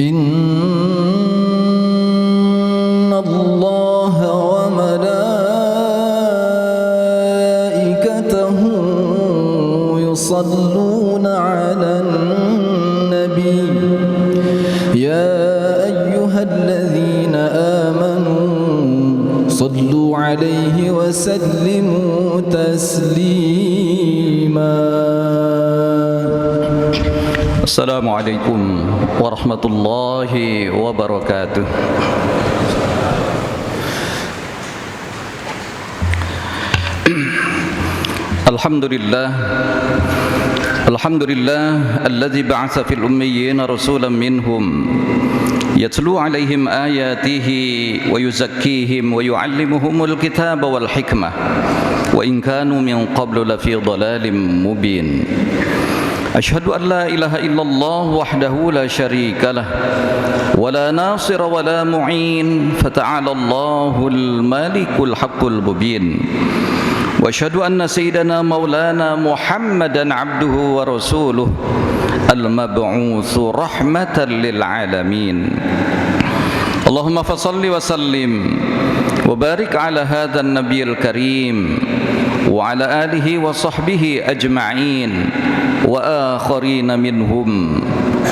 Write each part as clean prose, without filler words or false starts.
إن الله وملائكته يصلون على النبي يا أيها الذين آمنوا صلوا عليه وسلموا تسليما. Assalamualaikum warahmatullahi wabarakatuh. Alhamdulillah alladzi ba'atsa fil ummiyyin rasulan minhum yatlu 'alaihim ayatihi wa yuzakkihim wa yu'allimuhumul kitaba wal hikmah wa in kanu min qablu lafi dhalalin mubin. Asyhadu an la ilaha illallah wahdahu la syarika lah wa la nasira wa la mu'in fata'ala Allahul malikul haqqul mubin. Wa asyhadu anna sayyidana maulana Muhammadan abduhu wa rasuluh al-mab'utsu rahmatan lil alamin. Allahumma fasalli wa sallim wa barik ala hadzal nabiyil karim wa ala alihi wa sahbihi ajma'in wa akharina minhum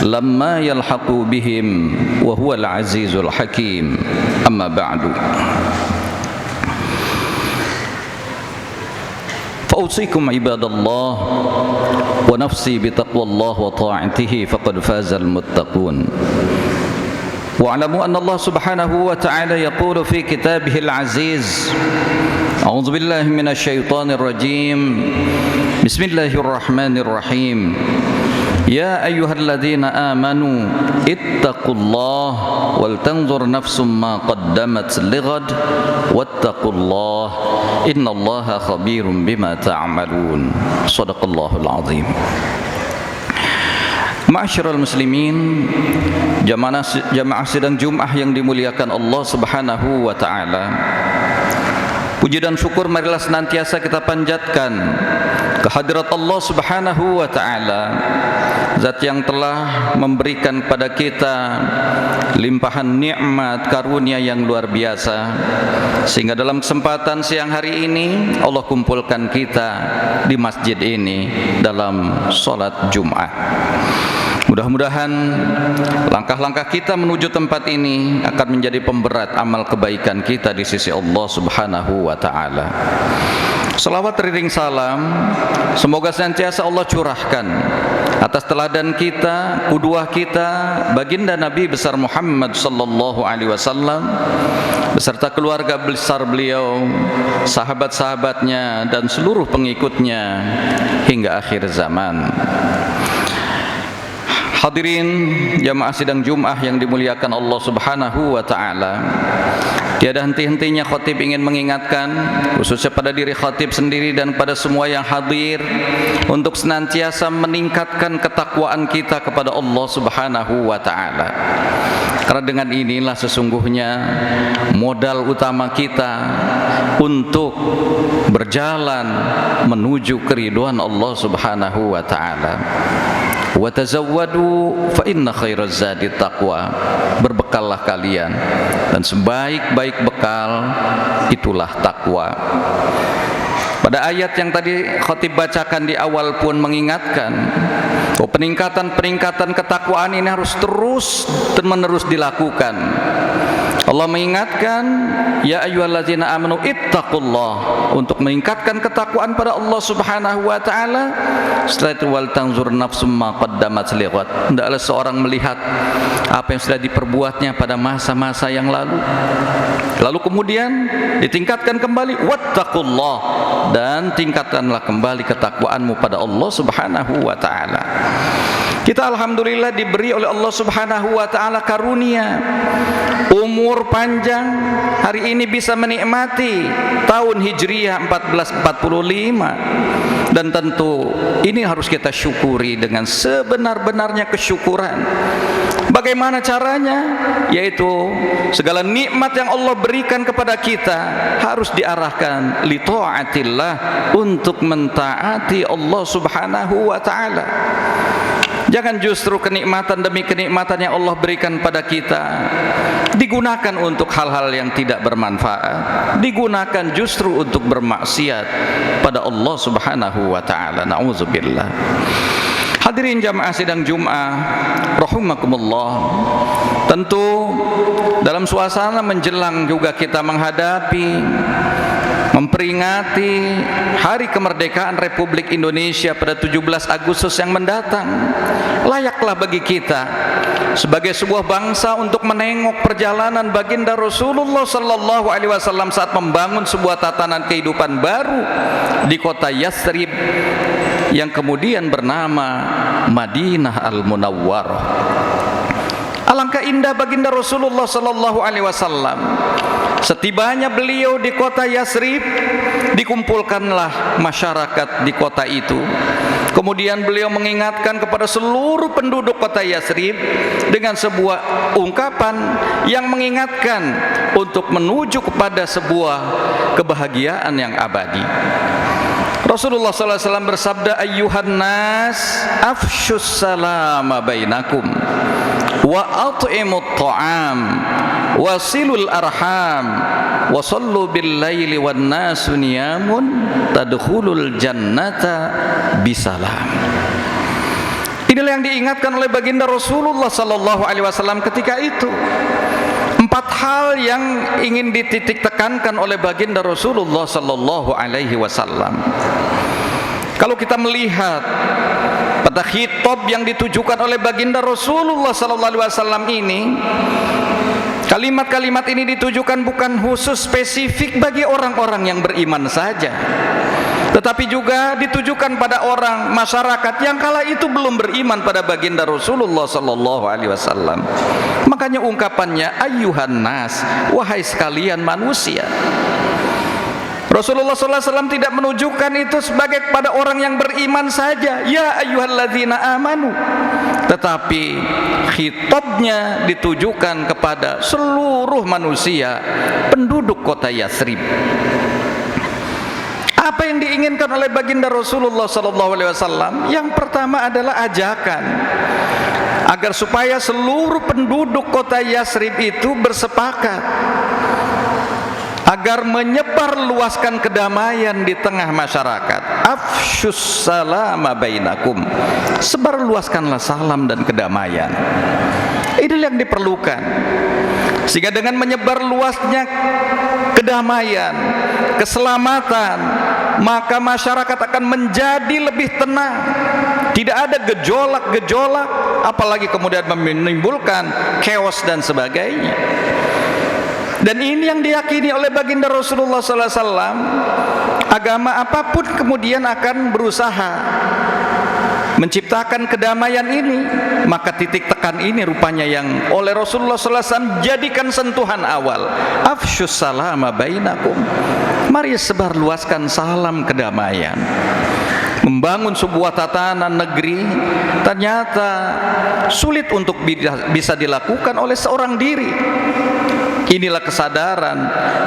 lamma yalhaqu bihim wa huwal azizul hakim. Amma ba'du. Fa'usikum ibadallah wa nafsi bitaqwallah wa ta'atihi faqad fazal muttaqun. Wa'lamu anna Allah subhanahu wa ta'ala yaqulu fi kitabihil aziz, a'udzu billahi minasy syaithanir rajim, bismillahirrahmanirrahim. Ya ayyuhalladzina amanu ittaqullaha wal tanzur nafsum ma qaddamat lighad wattaqullaha innallaha khabirum bima ta'malun. Shadaqallahul azim. Ma'asyiral muslimin, jamaah sidang Jumat yang dimuliakan Allah Subhanahu wa taala. Puji dan syukur marilah senantiasa kita panjatkan kehadirat Allah Subhanahu wa taala, Zat yang telah memberikan pada kita limpahan nikmat karunia yang luar biasa, sehingga dalam kesempatan siang hari ini Allah kumpulkan kita di masjid ini dalam sholat Jumat. Mudah-mudahan langkah-langkah kita menuju tempat ini akan menjadi pemberat amal kebaikan kita di sisi Allah Subhanahu wa taala. Selawat teriring salam semoga senantiasa Allah curahkan atas teladan kita, qudwah kita, baginda Nabi besar Muhammad sallallahu alaihi wasallam beserta keluarga besar beliau, sahabat-sahabatnya dan seluruh pengikutnya hingga akhir zaman. Hadirin jamaah sidang Jumat yang dimuliakan Allah Subhanahu wa taala. Tiada henti-hentinya khatib ingin mengingatkan, khususnya pada diri khatib sendiri dan pada semua yang hadir, untuk senantiasa meningkatkan ketakwaan kita kepada Allah Subhanahu wa taala. Karena dengan inilah sesungguhnya modal utama kita untuk berjalan menuju keridhaan Allah Subhanahu wa taala. Wa tazawwadu fa inna khairaz zadi taqwa. Berbekallah kalian dan sebaik-baik bekal itulah takwa. Pada ayat yang tadi khatib bacakan di awal pun mengingatkan bahwa peningkatan ketakwaan ini harus terus dan menerus dilakukan. Allah mengingatkan, ya ayyuhalladzina amanu ittaqullah, untuk meningkatkan ketakwaan pada Allah Subhanahu wa taala. Setelah itu wal tanzur nafsum ma qaddamat lighad. Hendaklah seorang melihat apa yang sudah diperbuatnya pada masa-masa yang lalu. Lalu kemudian ditingkatkan kembali wattaqullah, dan tingkatkanlah kembali ketakwaanmu pada Allah Subhanahu wa taala. Kita alhamdulillah diberi oleh Allah Subhanahu wa taala karunia umur panjang, hari ini bisa menikmati tahun Hijriah 1445, dan tentu ini harus kita syukuri dengan sebenar-benarnya kesyukuran. Bagaimana caranya? Yaitu segala nikmat yang Allah berikan kepada kita harus diarahkan li taatillah, untuk mentaati Allah Subhanahu wa taala. Jangan justru kenikmatan demi kenikmatan yang Allah berikan pada kita digunakan untuk hal-hal yang tidak bermanfaat, digunakan justru untuk bermaksiat pada Allah Subhanahu wa taala. Nauzubillah. Hadirin jamaah sidang Jumat rahimakumullah. Tentu dalam suasana menjelang juga kita menghadapi, memperingati Hari Kemerdekaan Republik Indonesia pada 17 Agustus yang mendatang. Layaklah bagi kita sebagai sebuah bangsa untuk menengok perjalanan baginda Rasulullah sallallahu alaihi wasallam saat membangun sebuah tatanan kehidupan baru di kota Yathrib yang kemudian bernama Madinah Al-Munawwarah. Alangkah indah baginda Rasulullah sallallahu alaihi wasallam. Setibanya beliau di kota Yathrib, dikumpulkanlah masyarakat di kota itu. Kemudian beliau mengingatkan kepada seluruh penduduk kota Yathrib dengan sebuah ungkapan yang mengingatkan untuk menuju kepada sebuah kebahagiaan yang abadi. Rasulullah SAW bersabda, ayyuhan nas afshus salama bainakum wa at'imut ta'am wasilul arham wa sallu bil laili wan nasu niyamun tadkhulul jannata bisalam. Inilah yang diingatkan oleh baginda Rasulullah sallallahu alaihi wasallam ketika itu. 4 hal yang ingin dititik tekankan oleh baginda Rasulullah sallallahu alaihi wasallam. Kalau kita melihat pada khitab yang ditujukan oleh baginda Rasulullah sallallahu alaihi wasallam ini, kalimat-kalimat ini ditujukan bukan khusus spesifik bagi orang-orang yang beriman saja, tetapi juga ditujukan pada orang masyarakat yang kala itu belum beriman pada baginda Rasulullah sallallahu alaihi wasallam. Makanya ungkapannya ayyuhan nas, wahai sekalian manusia. Rasulullah SAW tidak menunjukkan itu sebagai kepada orang yang beriman saja, ya ayyuhalladzina amanu, tetapi khitabnya ditujukan kepada seluruh manusia penduduk kota Yathrib. Apa yang diinginkan oleh baginda Rasulullah SAW? Yang pertama adalah ajakan agar supaya seluruh penduduk kota Yathrib itu bersepakat agar menyebar luaskan kedamaian di tengah masyarakat. Afshus salama bainakum, sebar luaskanlah salam dan kedamaian. Inilah yang diperlukan, sehingga dengan menyebar luasnya kedamaian, keselamatan, maka masyarakat akan menjadi lebih tenang. Tidak ada gejolak-gejolak, apalagi kemudian menimbulkan chaos dan sebagainya. Dan ini yang diyakini oleh baginda Rasulullah SAW. Agama apapun kemudian akan berusaha menciptakan kedamaian ini, maka titik tekan ini rupanya yang oleh Rasulullah SAW jadikan sentuhan awal. Afshus salama bainakum, mari sebar luaskan salam kedamaian. Membangun sebuah tatanan negeri ternyata sulit untuk bisa dilakukan oleh seorang diri. Inilah kesadaran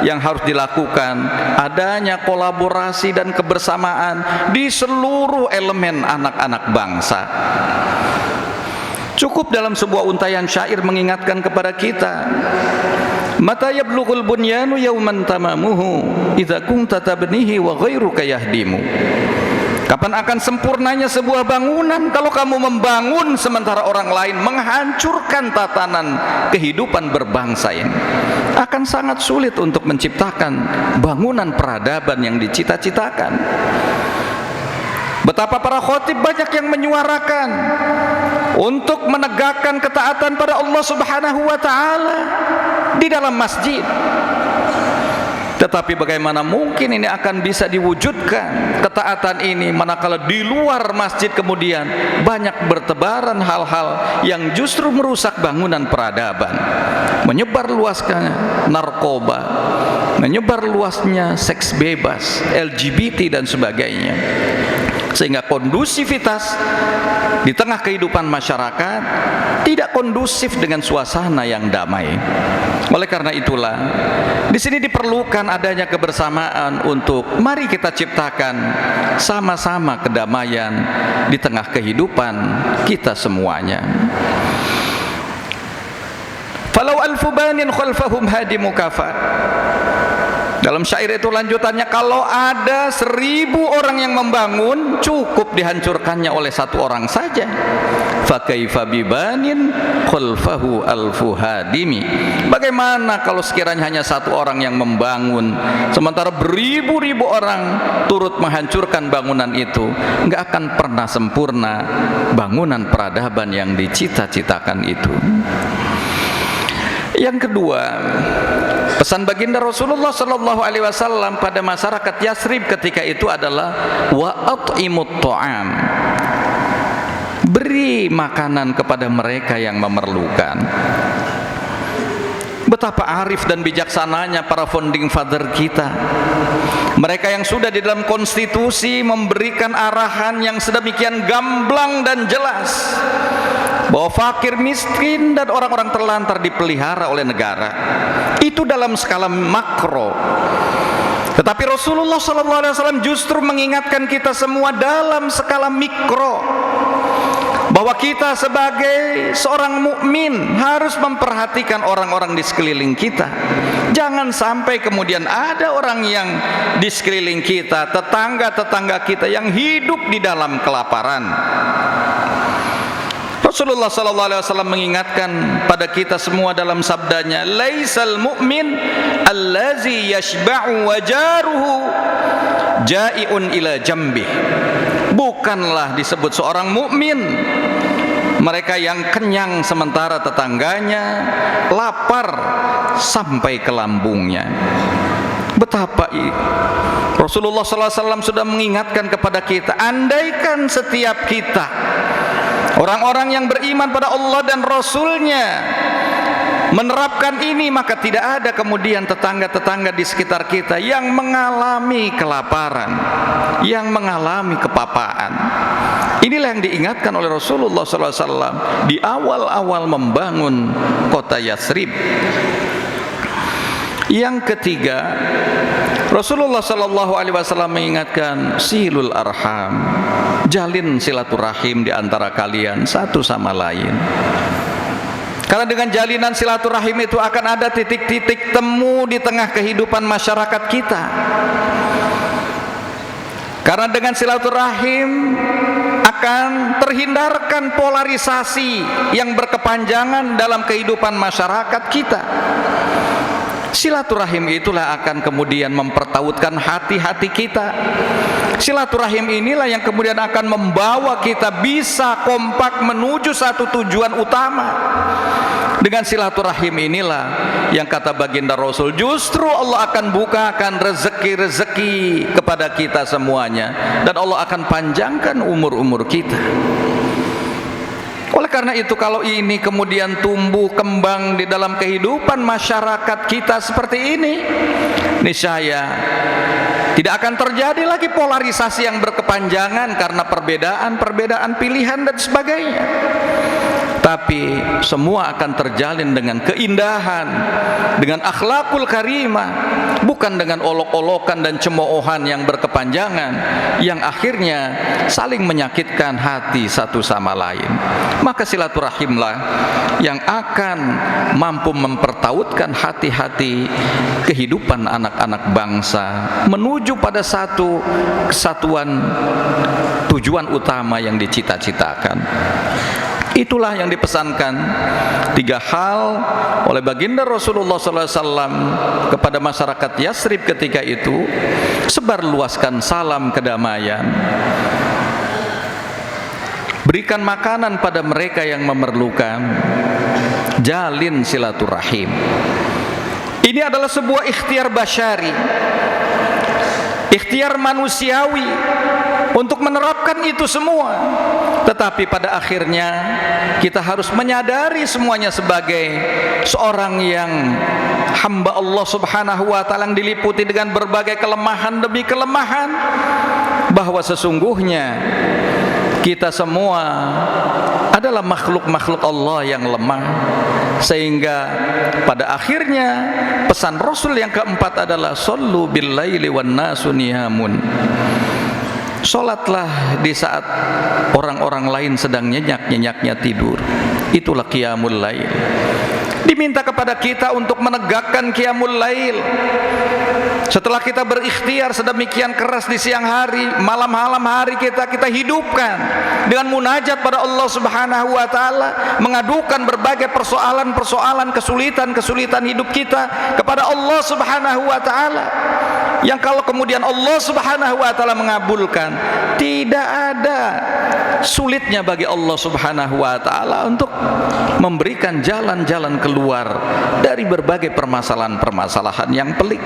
yang harus dilakukan, adanya kolaborasi dan kebersamaan di seluruh elemen anak-anak bangsa. Cukup dalam sebuah untaian syair mengingatkan kepada kita, mata yablughul bunyanu yauman tamamuhu idza kunta tabnihi wa ghairuka yahdimu. Kapan akan sempurnanya sebuah bangunan kalau kamu membangun sementara orang lain menghancurkan tatanan kehidupan berbangsa ini? Akan sangat sulit untuk menciptakan bangunan peradaban yang dicita-citakan. Betapa para khotib banyak yang menyuarakan untuk menegakkan ketaatan pada Allah Subhanahu wa taala di dalam masjid. Tetapi bagaimana mungkin ini akan bisa diwujudkan ketaatan ini manakala di luar masjid kemudian banyak bertebaran hal-hal yang justru merusak bangunan peradaban, menyebar luasnya narkoba, menyebar luasnya seks bebas, LGBT dan sebagainya. sehingga kondusivitas di tengah kehidupan masyarakat tidak kondusif dengan suasana yang damai. Oleh karena itulah di sini diperlukan adanya kebersamaan untuk mari kita ciptakan sama-sama kedamaian di tengah kehidupan kita semuanya. Falau alfu banin khalfahum hadimu kafa. Dalam syair itu lanjutannya, kalau ada 1000 orang yang membangun, cukup dihancurkannya oleh 1 orang saja. Fa kaifa bibanin khalfahu alfu hadimi. Bagaimana kalau sekiranya hanya 1 orang yang membangun, sementara beribu-ribu orang turut menghancurkan bangunan itu? Enggak akan pernah sempurna bangunan peradaban yang dicita-citakan itu. Yang kedua, pesan baginda Rasulullah sallallahu alaihi wasallam pada masyarakat Yasrib ketika itu adalah wa at'imut ta'am. Beri makanan kepada mereka yang memerlukan. Betapa arif dan bijaksananya para founding father kita. Mereka yang sudah di dalam konstitusi memberikan arahan yang sedemikian gamblang dan jelas bahwa fakir, miskin, dan orang-orang terlantar dipelihara oleh negara. Itu dalam skala makro. Tetapi Rasulullah SAW justru mengingatkan kita semua dalam skala mikro, bahwa kita sebagai seorang mukmin harus memperhatikan orang-orang di sekeliling kita. Jangan sampai kemudian ada orang yang di sekeliling kita, tetangga-tetangga kita yang hidup di dalam kelaparan. Rasulullah SAW mengingatkan pada kita semua dalam sabdanya, laisal mu'min allazi yashba'u wa jaruhu ja'iun ila jambih. Bukanlah disebut seorang mukmin mereka yang kenyang sementara tetangganya lapar sampai ke lambungnya. Betapa Rasulullah SAW sudah mengingatkan kepada kita, andaikan setiap kita, orang-orang yang beriman pada Allah dan Rasulnya, menerapkan ini, maka tidak ada kemudian tetangga-tetangga di sekitar kita yang mengalami kelaparan, yang mengalami kepapaan. Inilah yang diingatkan oleh Rasulullah SAW di awal-awal membangun kota Yasrib. Yang ketiga, Rasulullah SAW mengingatkan silul arham, jalin silaturahim di antara kalian satu sama lain. Karena dengan jalinan silaturahim itu akan ada titik-titik temu di tengah kehidupan masyarakat kita. Karena dengan silaturahim akan terhindarkan polarisasi yang berkepanjangan dalam kehidupan masyarakat kita. Silaturahim itulah akan kemudian mempertautkan hati-hati kita. Silaturahim inilah yang kemudian akan membawa kita bisa kompak menuju satu tujuan utama. Dengan silaturahim inilah yang kata baginda Rasul, justru Allah akan bukakan rezeki-rezeki kepada kita semuanya, dan Allah akan panjangkan umur-umur kita. Oleh karena itu, kalau ini kemudian tumbuh kembang di dalam kehidupan masyarakat kita seperti ini, niscaya tidak akan terjadi lagi polarisasi yang berkepanjangan karena perbedaan pilihan dan sebagainya. Tapi semua akan terjalin dengan keindahan, dengan akhlakul karimah, bukan dengan olok-olokan dan cemoohan yang berkepanjangan, yang akhirnya saling menyakitkan hati satu sama lain. Maka silaturahimlah yang akan mampu mempertautkan hati-hati kehidupan anak-anak bangsa menuju pada satu kesatuan tujuan utama yang dicita-citakan. Itulah yang dipesankan 3 hal oleh baginda Rasulullah SAW kepada masyarakat Yasrib ketika itu. Sebarluaskan salam kedamaian, berikan makanan pada mereka yang memerlukan, jalin silaturahim. Ini adalah sebuah ikhtiar basyari, ikhtiar manusiawi untuk menerapkan itu semua. Tetapi pada akhirnya kita harus menyadari semuanya sebagai seorang yang hamba Allah Subhanahu wa ta'ala, yang diliputi dengan berbagai kelemahan demi kelemahan, bahwa sesungguhnya kita semua adalah makhluk-makhluk Allah yang lemah. Sehingga pada akhirnya pesan Rasul yang keempat adalah sallu bil laili wan nasu niyamun. Salatlah di saat orang-orang lain sedang nyenyak-nyenyaknya tidur. Itulah qiyamul lail. Diminta kepada kita untuk menegakkan qiyamul lail. Setelah kita berikhtiar sedemikian keras di siang hari, malam-malam hari kita hidupkan dengan munajat pada Allah Subhanahu wa ta'ala, mengadukan berbagai persoalan-persoalan, kesulitan-kesulitan hidup kita kepada Allah Subhanahu wa ta'ala, yang kalau kemudian Allah Subhanahu wa ta'ala mengabulkan, tidak ada sulitnya bagi Allah Subhanahu wa ta'ala untuk memberikan jalan-jalan keluar dari berbagai permasalahan-permasalahan yang pelik.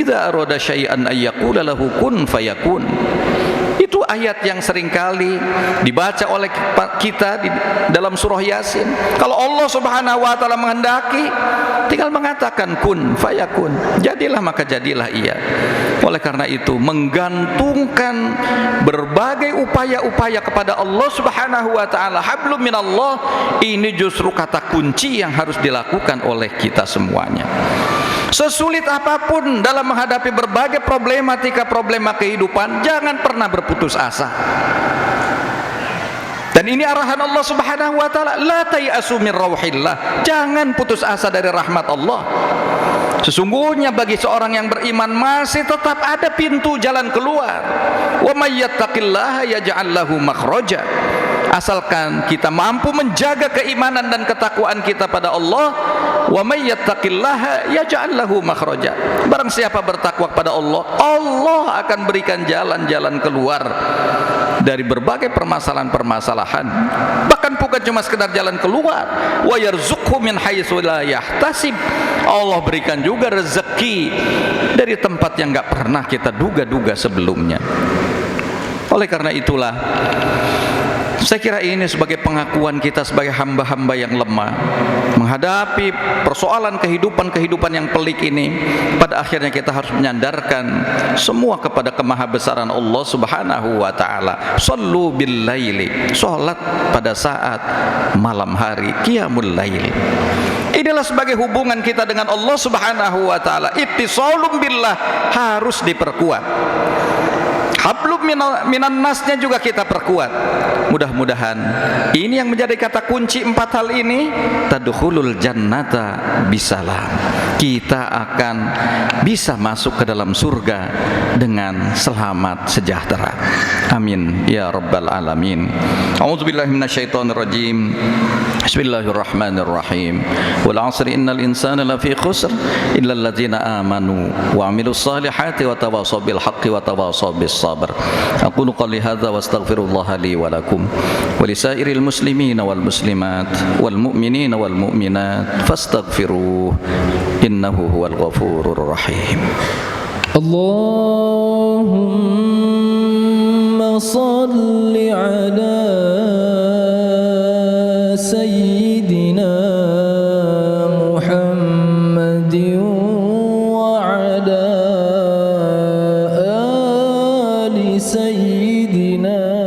Idza arada syai'an ay yaqula lahu kun fayakun. Itu ayat yang seringkali dibaca oleh kita di dalam surah Yasin. Kalau Allah Subhanahu wa ta'ala menghendaki, tinggal mengatakan kun fayakun, jadilah maka jadilah ia. Oleh karena itu, menggantungkan berbagai upaya-upaya kepada Allah Subhanahu wa ta'ala, hablum minallah, ini justru kata kunci yang harus dilakukan oleh kita semuanya. Sesulit apapun dalam menghadapi berbagai problema kehidupan, jangan pernah berputus asa. Dan ini arahan Allah Subhanahu wa ta'ala, la tayasu min rauhillah, jangan putus asa dari rahmat Allah. Sesungguhnya bagi seorang yang beriman masih tetap ada pintu jalan keluar. Wa may yattaqillaha yaj'al lahu makhraja. Asalkan kita mampu menjaga keimanan dan ketakwaan kita pada Allah, wa may yattaqillaha yaj'al lahu makhraja. Barang siapa bertakwa kepada Allah, Allah akan berikan jalan-jalan keluar dari berbagai permasalahan-permasalahan. Bahkan bukan cuma sekedar jalan keluar, wa yarzuqhu min haitsu la yahtasib. Allah berikan juga rezeki dari tempat yang enggak pernah kita duga-duga sebelumnya. Oleh karena itulah, saya kira ini sebagai pengakuan kita sebagai hamba-hamba yang lemah menghadapi persoalan kehidupan yang pelik ini. Pada akhirnya kita harus menyandarkan semua kepada kemahabesaran Allah Subhanahu wa ta'ala. Sallu bil laili, salat pada saat malam hari, qiyamul lail. Inilah sebagai hubungan kita dengan Allah Subhanahu wa ta'ala. Ittisalum billah harus diperkuat. Hablum minan nasnya juga kita perkuat. Mudah-mudahan ini yang menjadi kata kunci empat hal ini, tadkhulul jannata bisalam. Kita akan bisa masuk ke dalam surga dengan selamat sejahtera. Amin ya rabbal alamin. A'udzubillahi minasyaitonir rajim. Bismillahirrahmanirrahim. Wal 'asri innal insana lafi khusr illa alladzina amanu wa 'amilus salihati wa tawassaw bil haqqi wa tawassaw bis sabr. Aqulu qouli hadza wa astaghfirullaha li wa lakum wa lisairil muslimina wal muslimat wal mu'minina wal mu'minat fastaghfiruh innahu huwal ghafurur rahim. Allahumma salli ala sayyidina Muhammadin wa ala ali sayyidina